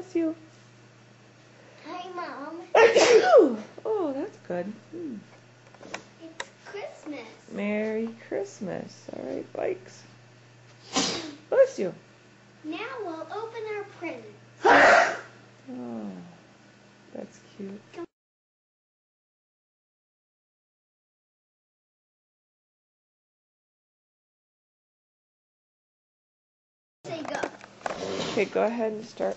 Bless you. Hi, Mom. Oh, that's good. It's Christmas. Merry Christmas. All right, bikes. Bless you. Now we'll open our presents. Oh, that's cute. Say go. Okay, go ahead and start.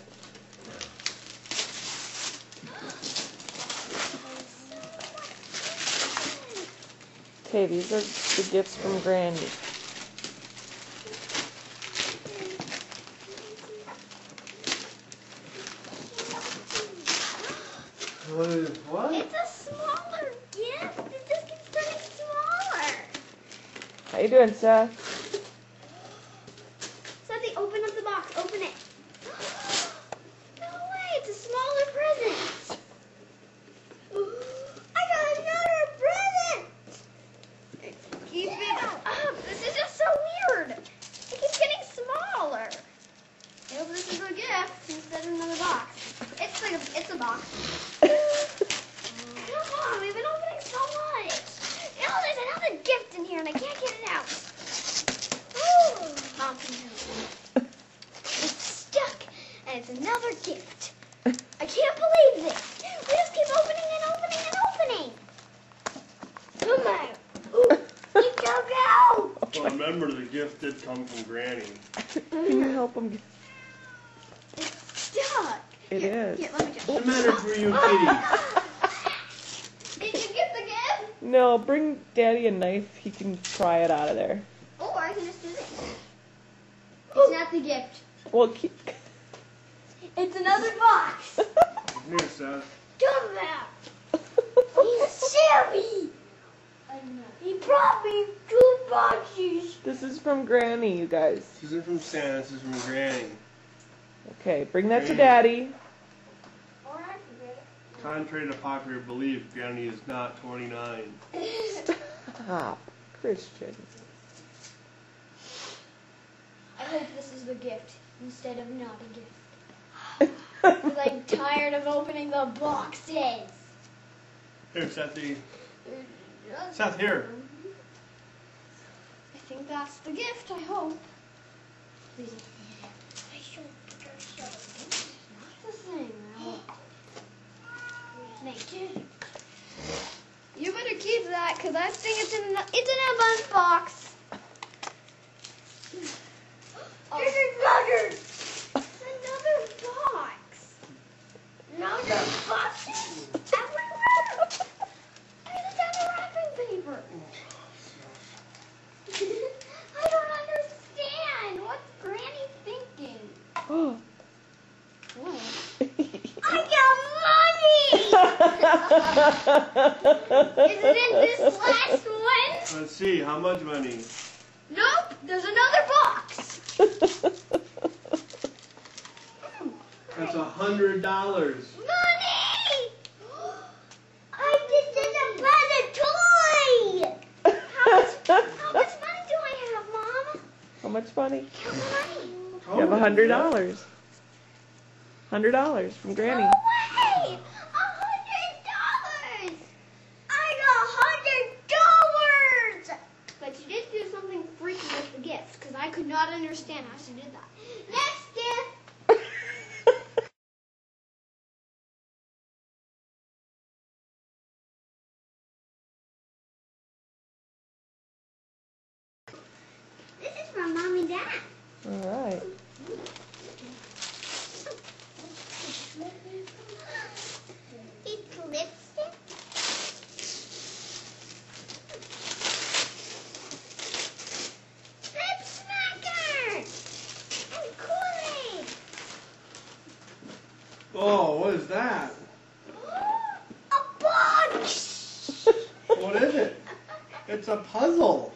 Okay, these are the gifts from Granny. What? It's a smaller gift. It just keeps getting smaller. How you doing, Seth? Sethie, open up the box. Open it. No way. It's a smaller present. I got another present. Keep it up. This is just so weird. It keeps getting smaller. I hope this is a gift instead of another box. It's a box. Come on, we've been opening so much. Oh, there's another gift in here and I can't get it out. Ooh, Mom can help. It's stuck and it's another gift. I can't believe this. We just keep opening and opening and opening. Come on. Ooh, you come out. Well, remember, the gift did come from Granny. Can you help him? It's stuck. It is. Here, let me What's the matter for you, kitty? Did you get the gift? No, bring Daddy a knife. He can pry it out of there. Or I can just do this. It's not the gift. Well, keep... It's another box. Here, Seth. Come back. He's silly. He brought me 2 boxes. This is from Granny, you guys. This isn't from Santa, this is from Granny. Okay, bring that to Daddy. Contrary to popular belief, Granny is not 29. Stop, Christian. I hope this is the gift instead of not a gift. Because I'm tired of opening the boxes. Here, Sethy. Seth, here. I think that's the gift, I hope. Please. Not the thing, I hope. Naked. You better keep that, because I think it's in a lunch box. There's another box. Another boxes everywhere. There's another wrapping paper. I don't understand. What's Granny thinking? Oh. What? I got money! Is it in this last one? Let's see, how much money? Nope, there's another box. That's $100. Money! I just did a present toy! How much money do I have, Mom? How much money? How much money? You have $100. $100 from Granny. No way! $100! I got $100! But you did do something freaky with the gift, because I could not understand how she did that. Next gift! This is from Mom and Dad. All right. It's lipstick. Lip smacker. And Kool-Aid. Oh, what is that? A box. What is it? It's a puzzle.